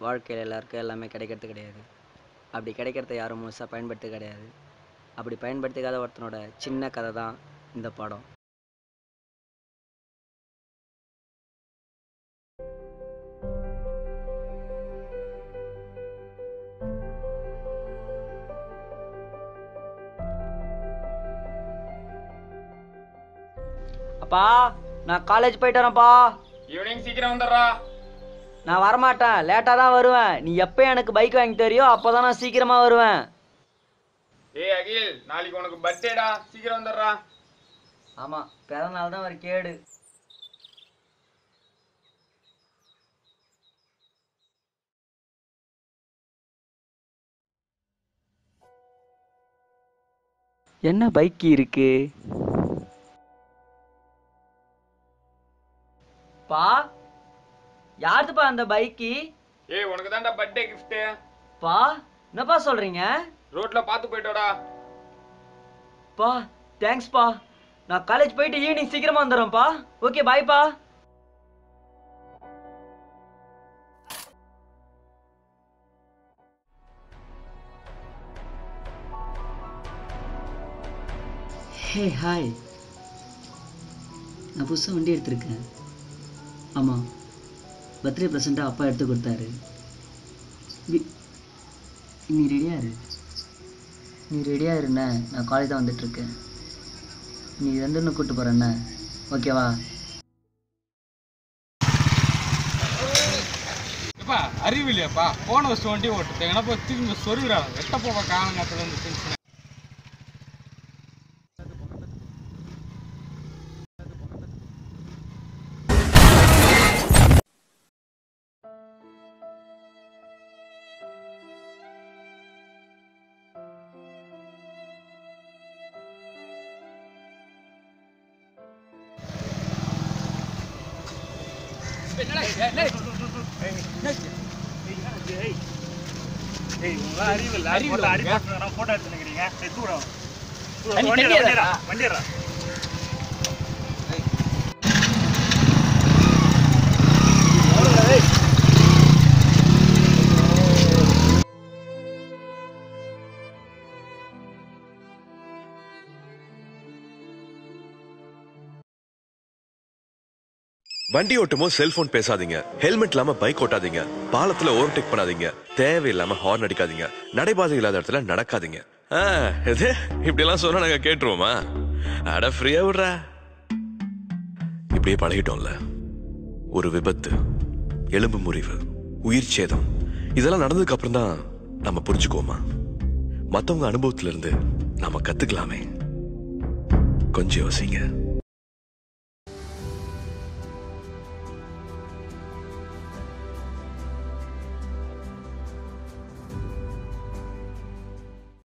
வாழ்க்கையில் எல்லாருக்கும் எல்லாமே கிடைக்கிறது கிடையாது. அப்படி கிடைக்கிறத யாரும் முழுசாக பயன்படுத்த கிடையாது. அப்படி பயன்படுத்திக்காத ஒருத்தனோட சின்ன கதை தான் இந்த படம். அப்பா, நான் காலேஜ் போயிட்டு வரேன்ப்பா. ஈவினிங் சீக்கிரம் வந்துடுறா. நான் வரமாட்டேன், லேட்டாக தான் வருவேன். நீ எப்போ எனக்கு பைக் வாங்கி தரியோ அப்போ தான் நான் சீக்கிரமாக வருவேன். ஏய் அகில், நாளைக்கு உனக்கு பர்த்டேடா, சீக்கிரம் வந்துடுறா. ஆமாம், பிறந்தநாள் தான் ஒரு கேடு. என்ன பைக் இருக்கு? பா, யாருதுப்பா அந்த பைக்கு? ஏய், உனக்கு தான்டா பர்த்டே கிஃப்ட். பா, என்னப்பா சொல்றீங்க? ரோட்ல பார்த்து போயிட்டோடா. பா, தேங்க்ஸ்ப்பா. நான் காலேஜ் போயிட்டு ஈவினிங் சீக்கிரமா வந்துடுறேன்ப்பா. ஓகே, பாய்ப்பா. ஹே ஹாய், நான் புதுசாக வண்டி எடுத்திருக்கேன். ஆமாம், பர்த்டே ப்ரெசண்ட்டாக அப்பா எடுத்து கொடுத்தாரு. நீ ரெடியாக இருண்ணே, நான் காலேஜ் தான் வந்துட்டுருக்கேன். நீ ரெண்டுன்னு கூப்பிட்டு போகிறேண்ணே, ஓகேவா? எப்பா அறிவு இல்லையாப்பா? போன வருஷம் வண்டி ஓட்டுது எங்கன்னா போய் திரும்பி சொருகிறாங்க. வெட்ட போக காலங்காத்துல வந்து டென்ஷன். வண்டி ஓட்டும்போது செல்போன் பேசாதீங்க, ஹெல்மெட் இல்லாம பைக் ஓட்டாதீங்க, பாலத்துல ஓவர்டேக் பண்ணாதீங்க, தேவையில்லாம ஹார்ன் அடிக்காதீங்க, நடைபாதை இல்லாத இடத்துல நடக்காதீங்க. இது இப்படி எல்லாம் சொன்னா நாங்க கேட்டுருவோமா? அட ஃப்ரீயா விடுறா. இப்படியே பழகிட்டோம்ல. ஒரு விபத்து, எலும்பு முறிவு, உயிர் சேதம் இதெல்லாம் நடந்ததுக்கு அப்புறம் தான் நம்ம புரிஞ்சுக்குவோமா? மத்தவங்க அனுபவத்துல இருந்து நாம கத்துக்கலாமே. கொஞ்சம் யோசிங்க.